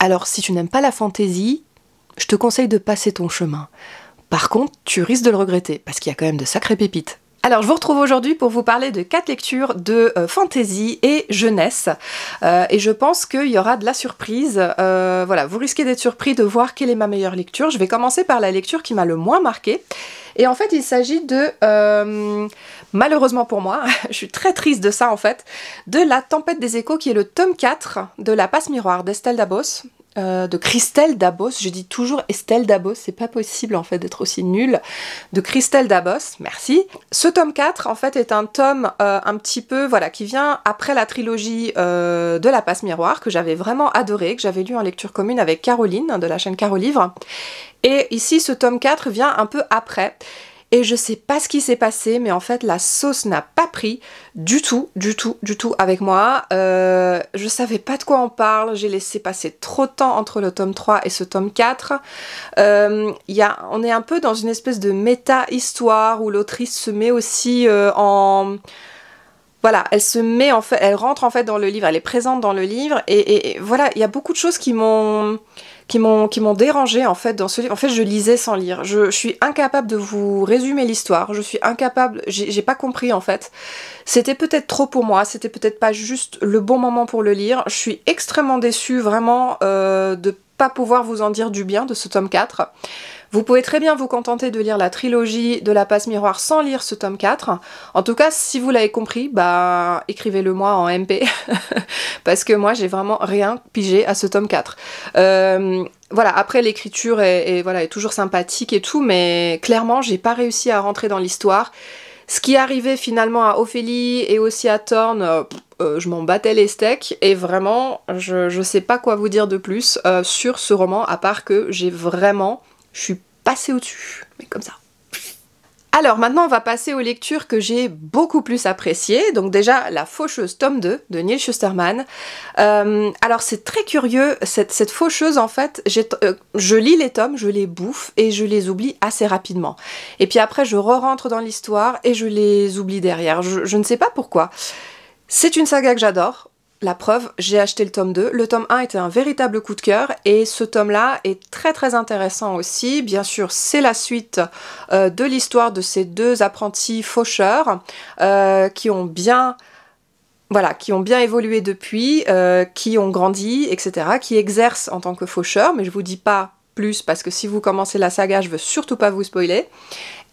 Alors si tu n'aimes pas la fantaisie, je te conseille de passer ton chemin. Par contre, tu risques de le regretter, parce qu'il y a quand même de sacrées pépites. Alors je vous retrouve aujourd'hui pour vous parler de 4 lectures de fantasy et jeunesse, et je pense qu'il y aura de la surprise. Voilà, vous risquez d'être surpris de voir quelle est ma meilleure lecture. Je vais commencer par la lecture qui m'a le moins marqué, et en fait il s'agit de, malheureusement pour moi, je suis très triste de ça en fait, de La Tempête des Échos, qui est le tome 4 de La Passe Miroir d'Estelle Dabos. De Christelle Dabos, je dis toujours Estelle Dabos, c'est pas possible en fait d'être aussi nulle, de Christelle Dabos, merci. Ce tome 4 en fait est un tome un petit peu, voilà, qui vient après la trilogie de La Passe Miroir, que j'avais vraiment adoré, que j'avais lu en lecture commune avec Caroline, de la chaîne Carolivre, et ici ce tome 4 vient un peu après. Et je sais pas ce qui s'est passé, mais en fait la sauce n'a pas pris du tout avec moi. Je savais pas de quoi on parle, j'ai laissé passer trop de temps entre le tome 3 et ce tome 4. On est un peu dans une espèce de méta-histoire où l'autrice se met aussi en... Voilà, elle rentre en fait dans le livre, elle est présente dans le livre, et voilà, il y a beaucoup de choses qui m'ont dérangée en fait dans ce livre. En fait, je lisais sans lire. Je suis incapable de vous résumer l'histoire. Je suis incapable, j'ai pas compris en fait. C'était peut-être trop pour moi, c'était peut-être pas juste le bon moment pour le lire. Je suis extrêmement déçue vraiment de pas pouvoir vous en dire du bien de ce tome 4. Vous pouvez très bien vous contenter de lire la trilogie de La Passe Miroir sans lire ce tome 4. En tout cas, si vous l'avez compris, bah écrivez-le moi en MP, parce que moi j'ai vraiment rien pigé à ce tome 4. Voilà, après l'écriture est toujours sympathique et tout, mais clairement j'ai pas réussi à rentrer dans l'histoire. Ce qui arrivait finalement à Ophélie et aussi à Thorne, je m'en battais les steaks, et vraiment je sais pas quoi vous dire de plus sur ce roman, à part que je suis passée au-dessus, mais comme ça. Alors maintenant on va passer aux lectures que j'ai beaucoup plus appréciées. Donc déjà La Faucheuse tome 2 de Neal Shusterman. Alors c'est très curieux, cette faucheuse en fait, je lis les tomes, je les bouffe et je les oublie assez rapidement. Et puis après je re-rentre dans l'histoire et je les oublie derrière. Je ne sais pas pourquoi. C'est une saga que j'adore. La preuve, j'ai acheté le tome 2. Le tome 1 était un véritable coup de cœur, et ce tome-là est très très intéressant aussi. Bien sûr, c'est la suite de l'histoire de ces deux apprentis faucheurs qui ont bien évolué depuis, qui ont grandi, etc., qui exercent en tant que faucheurs, mais je vous dis pas plus parce que si vous commencez la saga, je veux surtout pas vous spoiler.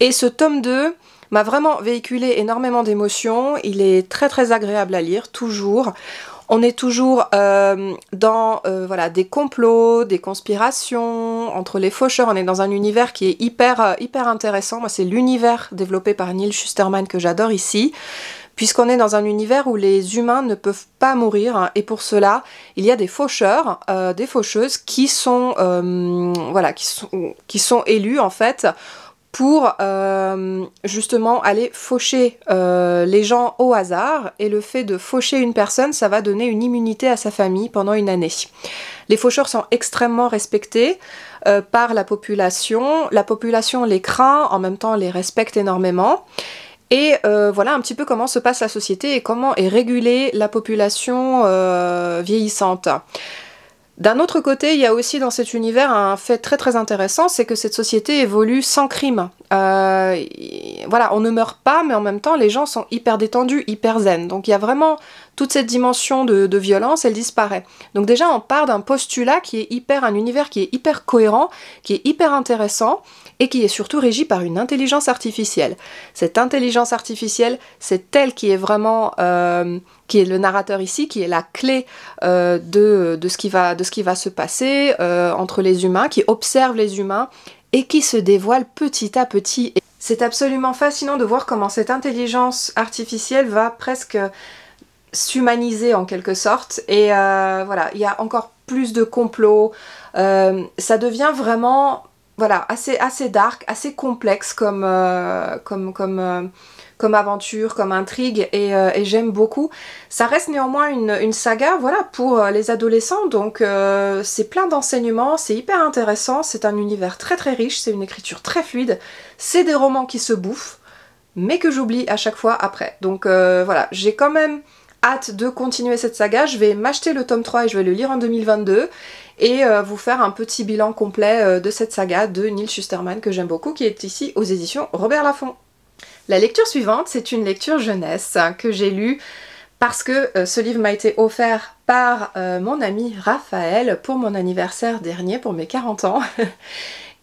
Et ce tome 2 m'a vraiment véhiculé énormément d'émotions. Il est très très agréable à lire, toujours. On est toujours dans des complots, des conspirations entre les faucheurs. On est dans un univers qui est hyper intéressant. Moi, c'est l'univers développé par Neal Shusterman que j'adore ici, puisqu'on est dans un univers où les humains ne peuvent pas mourir, et pour cela, il y a des faucheurs, des faucheuses qui sont élus en fait pour justement aller faucher les gens au hasard, et le fait de faucher une personne, ça va donner une immunité à sa famille pendant une année. Les faucheurs sont extrêmement respectés par la population les craint, en même temps les respecte énormément, et voilà un petit peu comment se passe la société et comment est régulée la population vieillissante. D'un autre côté, il y a aussi dans cet univers un fait très très intéressant, c'est que cette société évolue sans crime. Voilà, on ne meurt pas, mais en même temps, les gens sont hyper détendus, hyper zen. Donc il y a vraiment toute cette dimension de violence, elle disparaît. Donc déjà, on part d'un postulat qui est un univers qui est hyper cohérent, qui est hyper intéressant, et qui est surtout régi par une intelligence artificielle. Cette intelligence artificielle, c'est elle qui est vraiment... qui est le narrateur ici, qui est la clé de ce qui va se passer entre les humains, qui observe les humains et qui se dévoile petit à petit. C'est absolument fascinant de voir comment cette intelligence artificielle va presque s'humaniser en quelque sorte, et voilà, il y a encore plus de complots, ça devient vraiment assez dark, assez complexe comme aventure, comme intrigue, et j'aime beaucoup. Ça reste néanmoins une saga, voilà, pour les adolescents, donc c'est plein d'enseignements, c'est hyper intéressant, c'est un univers très très riche, c'est une écriture très fluide, c'est des romans qui se bouffent, mais que j'oublie à chaque fois après. Donc voilà, j'ai quand même hâte de continuer cette saga. Je vais m'acheter le tome 3 et je vais le lire en 2022 et vous faire un petit bilan complet de cette saga de Neal Shusterman que j'aime beaucoup, qui est ici aux éditions Robert Laffont. La lecture suivante, c'est une lecture jeunesse que j'ai lue parce que ce livre m'a été offert par mon ami Raphaël pour mon anniversaire dernier, pour mes 40 ans.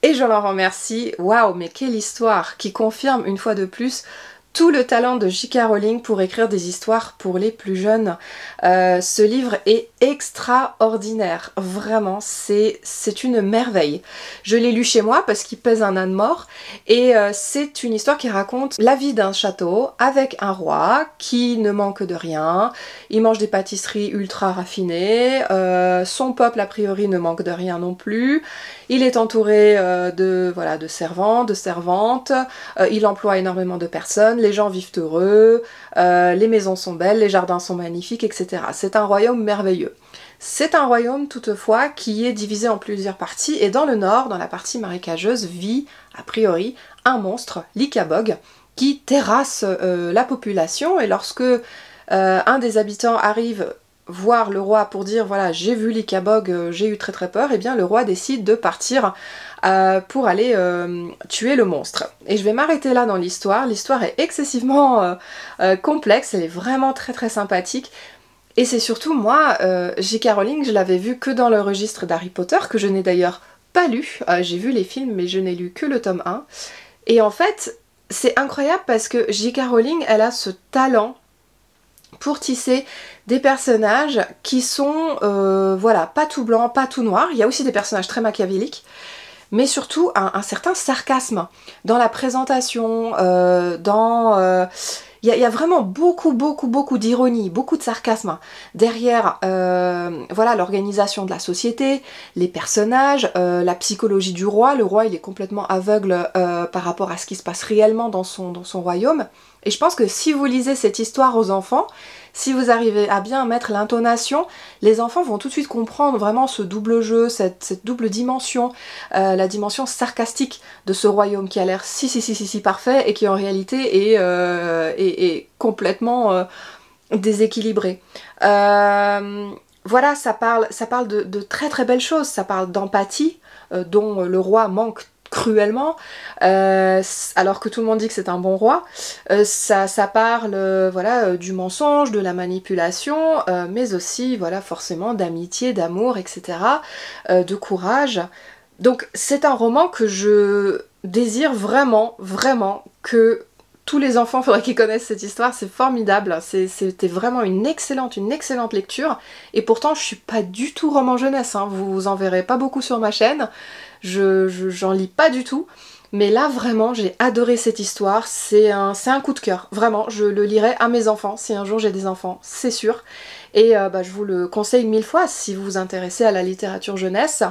Et je l'en remercie. Waouh, mais quelle histoire qui confirme une fois de plus tout le talent de J.K. Rowling pour écrire des histoires pour les plus jeunes. Ce livre est extraordinaire, vraiment, c'est une merveille. Je l'ai lu chez moi parce qu'il pèse un âne mort, et c'est une histoire qui raconte la vie d'un château avec un roi qui ne manque de rien, il mange des pâtisseries ultra raffinées, son peuple a priori ne manque de rien non plus, il est entouré de servants, de servantes, il emploie énormément de personnes, les gens vivent heureux, les maisons sont belles, les jardins sont magnifiques, etc. C'est un royaume merveilleux. C'est un royaume toutefois qui est divisé en plusieurs parties, et dans le nord, dans la partie marécageuse, vit a priori un monstre, l'Ikabog, qui terrasse la population, et lorsque un des habitants arrive voir le roi pour dire voilà, j'ai vu l'Ikabog, j'ai eu très très peur, et bien le roi décide de partir pour aller tuer le monstre. Et je vais m'arrêter là dans l'histoire. L'histoire est excessivement complexe, elle est vraiment très très sympathique. Et c'est surtout, moi, J.K. Rowling, je l'avais vu que dans le registre d'Harry Potter, que je n'ai d'ailleurs pas lu. J'ai vu les films, mais je n'ai lu que le tome 1. Et en fait, c'est incroyable parce que J.K. Rowling, elle a ce talent pour tisser des personnages qui sont, voilà, pas tout blanc, pas tout noir. Il y a aussi des personnages très machiavéliques, mais surtout un certain sarcasme dans la présentation, il y a vraiment beaucoup d'ironie, beaucoup de sarcasme derrière voilà, l'organisation de la société, les personnages, la psychologie du roi. Le roi, il est complètement aveugle par rapport à ce qui se passe réellement dans son royaume. Et je pense que si vous lisez cette histoire aux enfants, si vous arrivez à bien mettre l'intonation, les enfants vont tout de suite comprendre vraiment ce double jeu, cette double dimension, la dimension sarcastique de ce royaume qui a l'air si parfait et qui en réalité est complètement déséquilibré. Voilà, ça parle de très très belles choses, ça parle d'empathie, dont le roi manque cruellement, alors que tout le monde dit que c'est un bon roi. Ça parle voilà, du mensonge, de la manipulation, mais aussi voilà, forcément d'amitié, d'amour, etc., de courage. Donc c'est un roman que je désire vraiment que tous les enfants, faudrait qu'ils connaissent cette histoire, c'est formidable, c'était vraiment une excellente lecture, et pourtant je suis pas du tout roman jeunesse, hein. Vous en verrez pas beaucoup sur ma chaîne, j'en lis pas du tout, mais là vraiment j'ai adoré cette histoire, c'est un coup de cœur, vraiment, je le lirai à mes enfants, si un jour j'ai des enfants, c'est sûr, et je vous le conseille 1000 fois si vous vous intéressez à la littérature jeunesse.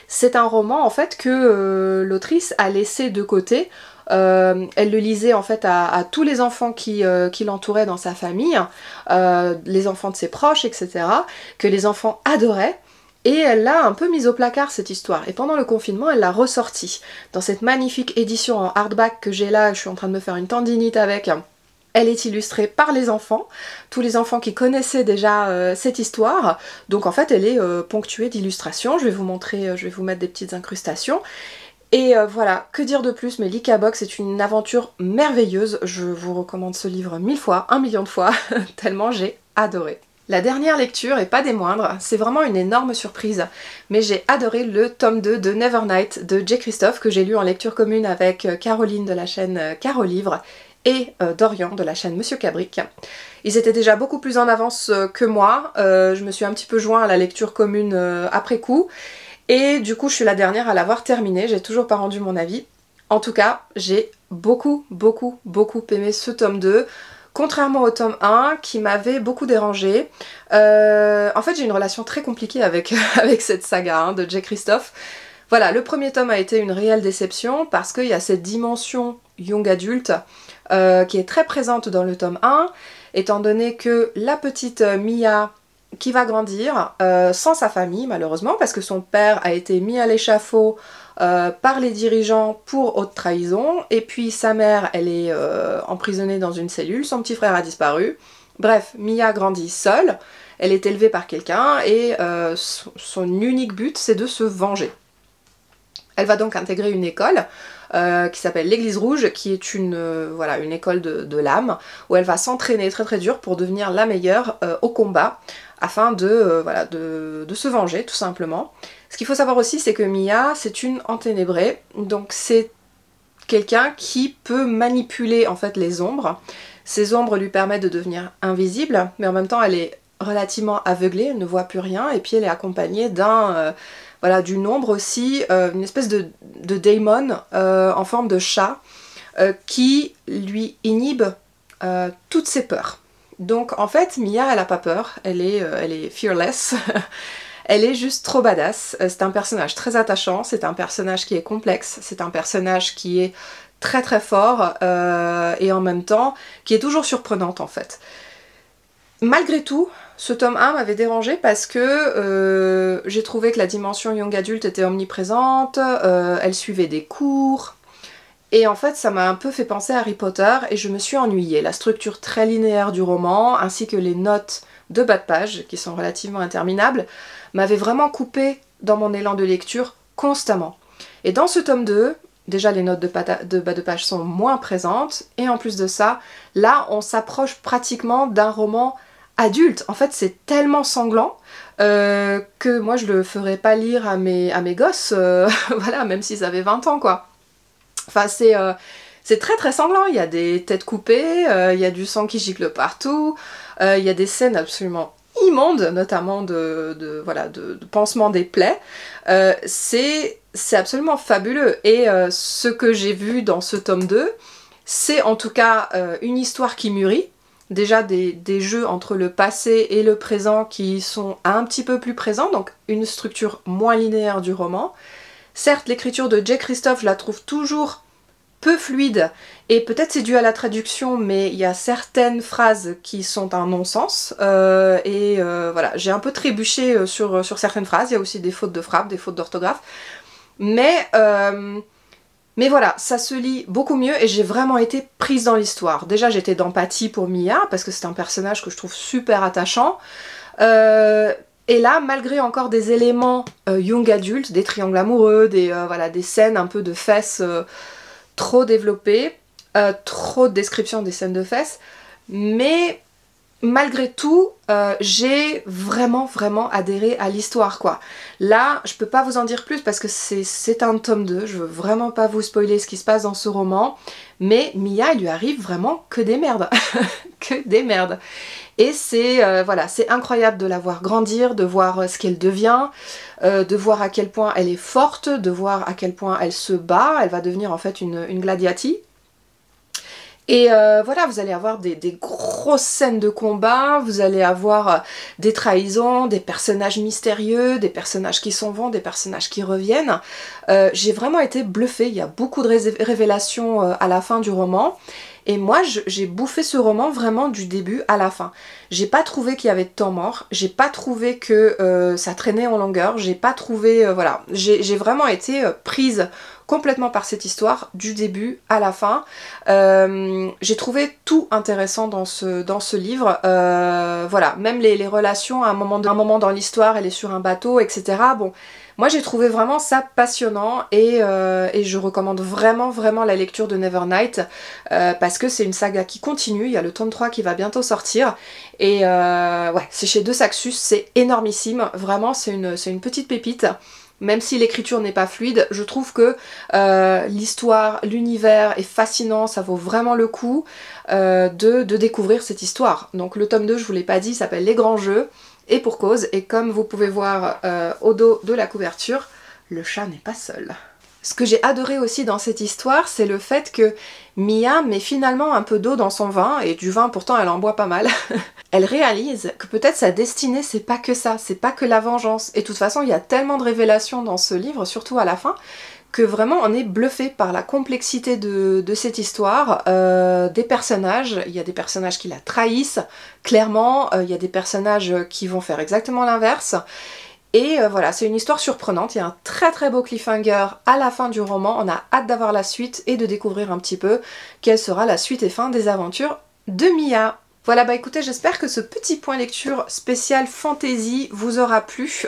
C'est un roman en fait que l'autrice a laissé de côté. Elle le lisait en fait à tous les enfants qui l'entouraient dans sa famille, les enfants de ses proches, etc., que les enfants adoraient, et elle l'a un peu mise au placard cette histoire, et pendant le confinement elle l'a ressortie dans cette magnifique édition en hardback que j'ai là, je suis en train de me faire une tendinite avec. Elle est illustrée par les enfants, tous les enfants qui connaissaient déjà cette histoire, donc en fait elle est ponctuée d'illustrations, je vais vous montrer, je vais vous mettre des petites incrustations. Et voilà, que dire de plus, mais l'Ikabog c'est une aventure merveilleuse, je vous recommande ce livre 1000 fois, 1 million de fois, tellement j'ai adoré. La dernière lecture, et pas des moindres, c'est vraiment une énorme surprise, mais j'ai adoré le tome 2 de Nevernight de J. Christophe, que j'ai lu en lecture commune avec Caroline de la chaîne Carolivre, et Dorian de la chaîne Monsieur Cabric. Ils étaient déjà beaucoup plus en avance que moi, je me suis un petit peu joint à la lecture commune après coup, et du coup je suis la dernière à l'avoir terminé, j'ai toujours pas rendu mon avis. En tout cas, j'ai beaucoup aimé ce tome 2, contrairement au tome 1 qui m'avait beaucoup dérangée. En fait j'ai une relation très compliquée avec, avec cette saga hein, de J. Christophe. Voilà, le premier tome a été une réelle déception parce qu'il y a cette dimension young adulte qui est très présente dans le tome 1, étant donné que la petite Mia qui va grandir sans sa famille malheureusement, parce que son père a été mis à l'échafaud par les dirigeants pour haute trahison, et puis sa mère elle est emprisonnée dans une cellule, son petit frère a disparu, Bref, Mia grandit seule, elle est élevée par quelqu'un et son unique but c'est de se venger. Elle va donc intégrer une école qui s'appelle l'Église Rouge, qui est voilà, une école de l'âme, où elle va s'entraîner très très dur pour devenir la meilleure au combat, afin voilà, de se venger tout simplement. Ce qu'il faut savoir aussi, c'est que Mia, c'est une enténébrée, donc c'est quelqu'un qui peut manipuler en fait les ombres. Ces ombres lui permettent de devenir invisible, mais en même temps elle est relativement aveuglée, elle ne voit plus rien, et puis elle est accompagnée voilà, d'une ombre aussi, une espèce de daemon en forme de chat qui lui inhibe toutes ses peurs. Donc en fait, Mia, elle a pas peur, elle est fearless, elle est juste trop badass. C'est un personnage très attachant, c'est un personnage qui est complexe, c'est un personnage qui est très très fort et en même temps qui est toujours surprenante en fait. Malgré tout, ce tome 1 m'avait dérangé parce que j'ai trouvé que la dimension young adulte était omniprésente, elle suivait des cours, et en fait ça m'a un peu fait penser à Harry Potter et je me suis ennuyée. La structure très linéaire du roman, ainsi que les notes de bas de page, qui sont relativement interminables, m'avaient vraiment coupé dans mon élan de lecture constamment. Et dans ce tome 2, déjà les notes de bas de page sont moins présentes, et en plus de ça, là on s'approche pratiquement d'un roman adulte. En fait c'est tellement sanglant que moi je le ferais pas lire à mes gosses, voilà, même s'ils avaient 20 ans quoi. Enfin c'est très très sanglant, il y a des têtes coupées, il y a du sang qui gicle partout, il y a des scènes absolument immondes, notamment de pansement des plaies. C'est absolument fabuleux, et ce que j'ai vu dans ce tome 2, c'est en tout cas une histoire qui mûrit. Déjà des jeux entre le passé et le présent qui sont un petit peu plus présents, donc une structure moins linéaire du roman. Certes, l'écriture de Jay Kristoff, je la trouve toujours peu fluide, et peut-être c'est dû à la traduction, mais il y a certaines phrases qui sont un non-sens, voilà, j'ai un peu trébuché sur certaines phrases, il y a aussi des fautes de frappe, des fautes d'orthographe, mais voilà, ça se lit beaucoup mieux et j'ai vraiment été prise dans l'histoire. Déjà j'étais d'empathie pour Mia, parce que c'est un personnage que je trouve super attachant, et là, malgré encore des éléments young adultes, des triangles amoureux, voilà, des scènes un peu de fesses trop développées, trop de descriptions des scènes de fesses, mais malgré tout, j'ai vraiment adhéré à l'histoire quoi. Là, je peux pas vous en dire plus parce que c'est un tome 2, je veux vraiment pas vous spoiler ce qui se passe dans ce roman, mais Mia, il lui arrive vraiment que des merdes, que des merdes. Et voilà, c'est incroyable de la voir grandir, de voir ce qu'elle devient, de voir à quel point elle est forte, de voir à quel point elle se bat, elle va devenir en fait une gladiati. Et voilà, vous allez avoir des grosses scènes de combat, vous allez avoir des trahisons, des personnages mystérieux, des personnages qui s'en vont, des personnages qui reviennent. J'ai vraiment été bluffée, il y a beaucoup de révélations à la fin du roman. Et moi, j'ai bouffé ce roman vraiment du début à la fin. J'ai pas trouvé qu'il y avait de temps mort, j'ai pas trouvé que ça traînait en longueur, j'ai pas trouvé... voilà, j'ai vraiment été prise complètement par cette histoire, du début à la fin. J'ai trouvé tout intéressant dans ce livre. Voilà, même les relations, à un moment dans l'histoire, elle est sur un bateau, etc. Bon, moi j'ai trouvé vraiment ça passionnant, et je recommande vraiment la lecture de Nevernight, parce que c'est une saga qui continue, il y a le tome 3 qui va bientôt sortir, et ouais, c'est chez De Saxus, c'est énormissime, vraiment c'est une petite pépite. Même si l'écriture n'est pas fluide, je trouve que l'histoire, l'univers est fascinant, ça vaut vraiment le coup de découvrir cette histoire. Donc le tome 2, je vous l'ai pas dit, s'appelle Les Grands Jeux, et pour cause, et comme vous pouvez voir au dos de la couverture, le chat n'est pas seul. Ce que j'ai adoré aussi dans cette histoire, c'est le fait que Mia met finalement un peu d'eau dans son vin, et du vin pourtant elle en boit pas mal. Elle réalise que peut-être sa destinée c'est pas que ça, c'est pas que la vengeance. Et de toute façon il y a tellement de révélations dans ce livre, surtout à la fin, que vraiment on est bluffé par la complexité de cette histoire, des personnages. Il y a des personnages qui la trahissent, clairement, il y a des personnages qui vont faire exactement l'inverse. Et voilà, c'est une histoire surprenante, il y a un très beau cliffhanger à la fin du roman, on a hâte d'avoir la suite et de découvrir un petit peu quelle sera la suite et fin des aventures de Mia. Voilà, bah écoutez, j'espère que ce petit point lecture spécial fantasy vous aura plu.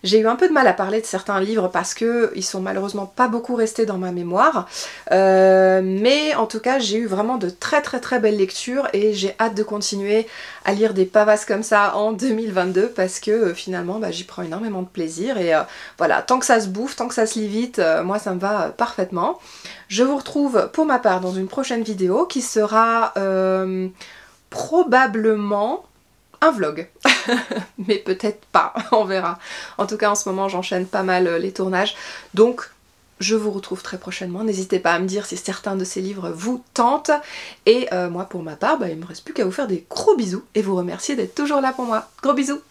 J'ai eu un peu de mal à parler de certains livres parce que ils sont malheureusement pas beaucoup restés dans ma mémoire. Mais en tout cas, j'ai eu vraiment de très belles lectures et j'ai hâte de continuer à lire des pavasses comme ça en 2022 parce que finalement, bah, j'y prends énormément de plaisir et voilà, tant que ça se bouffe, tant que ça se lit vite, moi ça me va parfaitement. Je vous retrouve pour ma part dans une prochaine vidéo qui sera probablement un vlog, mais peut-être pas, on verra. En tout cas, en ce moment, j'enchaîne pas mal les tournages, donc je vous retrouve très prochainement. N'hésitez pas à me dire si certains de ces livres vous tentent. Et moi, pour ma part, bah, il me reste plus qu'à vous faire des gros bisous et vous remercier d'être toujours là pour moi. Gros bisous!